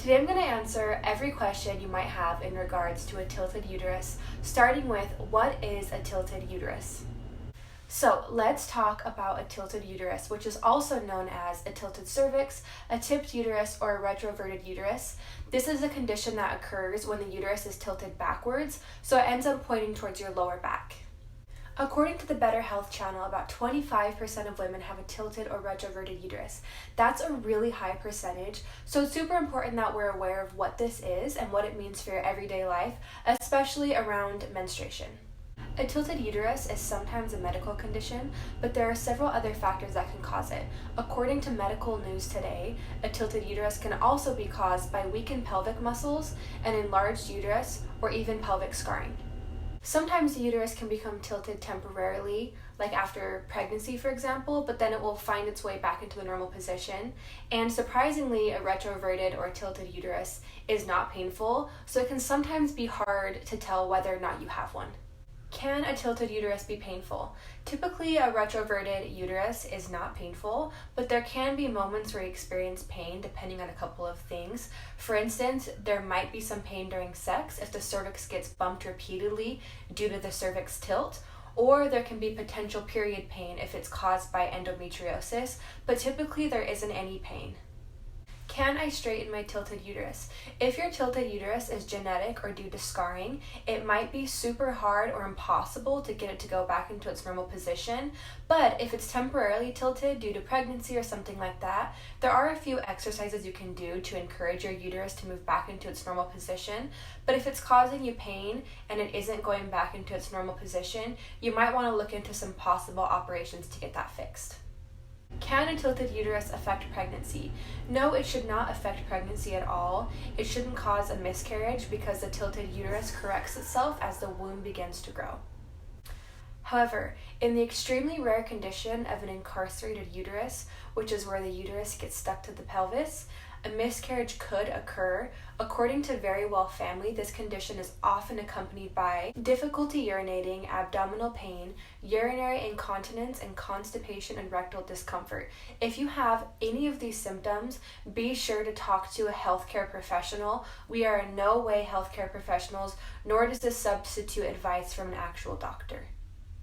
Today I'm going to answer every question you might have in regards to a tilted uterus, starting with what is a tilted uterus? So let's talk about a tilted uterus, which is also known as a tilted cervix, a tipped uterus, or a retroverted uterus. This is a condition that occurs when the uterus is tilted backwards, so it ends up pointing towards your lower back. According to the Better Health channel, about 25% of women have a tilted or retroverted uterus. That's a really high percentage, so it's super important that we're aware of what this is and what it means for your everyday life, especially around menstruation. A tilted uterus is sometimes a medical condition, but there are several other factors that can cause it. According to Medical News Today, a tilted uterus can also be caused by weakened pelvic muscles, an enlarged uterus, or even pelvic scarring. Sometimes the uterus can become tilted temporarily, like after pregnancy, for example, but then it will find its way back into the normal position. And surprisingly, a retroverted or tilted uterus is not painful, so it can sometimes be hard to tell whether or not you have one. Can a tilted uterus be painful? Typically, a retroverted uterus is not painful, but there can be moments where you experience pain depending on a couple of things. For instance, there might be some pain during sex if the cervix gets bumped repeatedly due to the cervix tilt, or there can be potential period pain if it's caused by endometriosis, but typically there isn't any pain. Can I straighten my tilted uterus? If your tilted uterus is genetic or due to scarring, it might be super hard or impossible to get it to go back into its normal position, but if it's temporarily tilted due to pregnancy or something like that, there are a few exercises you can do to encourage your uterus to move back into its normal position. But if it's causing you pain and it isn't going back into its normal position, you might want to look into some possible operations to get that fixed. Can a tilted uterus affect pregnancy? No, it should not affect pregnancy at all. It shouldn't cause a miscarriage because the tilted uterus corrects itself as the womb begins to grow. However, in the extremely rare condition of an incarcerated uterus, which is where the uterus gets stuck to the pelvis, a miscarriage could occur. According to Very Well Family, this condition is often accompanied by difficulty urinating, abdominal pain, urinary incontinence, and constipation and rectal discomfort. If you have any of these symptoms, be sure to talk to a healthcare professional. We are in no way healthcare professionals, nor does this substitute advice from an actual doctor.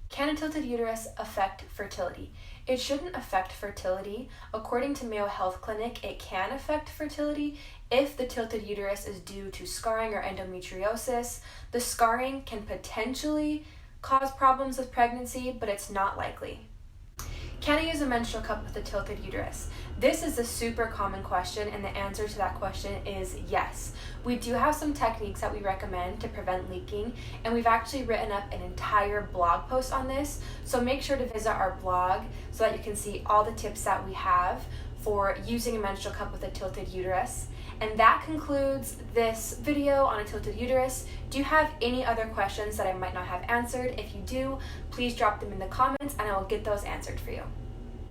Can a tilted uterus affect fertility? It shouldn't affect fertility. According to Mayo Health Clinic, it can affect fertility if the tilted uterus is due to scarring or endometriosis. The scarring can potentially cause problems with pregnancy, but it's not likely. Can I use a menstrual cup with a tilted uterus? This is a super common question, and the answer to that question is yes. We do have some techniques that we recommend to prevent leaking, and we've actually written up an entire blog post on this, so make sure to visit our blog so that you can see all the tips that we have for using a menstrual cup with a tilted uterus. And that concludes this video on a tilted uterus. Do you have any other questions that I might not have answered? If you do, please drop them in the comments and I will get those answered for you.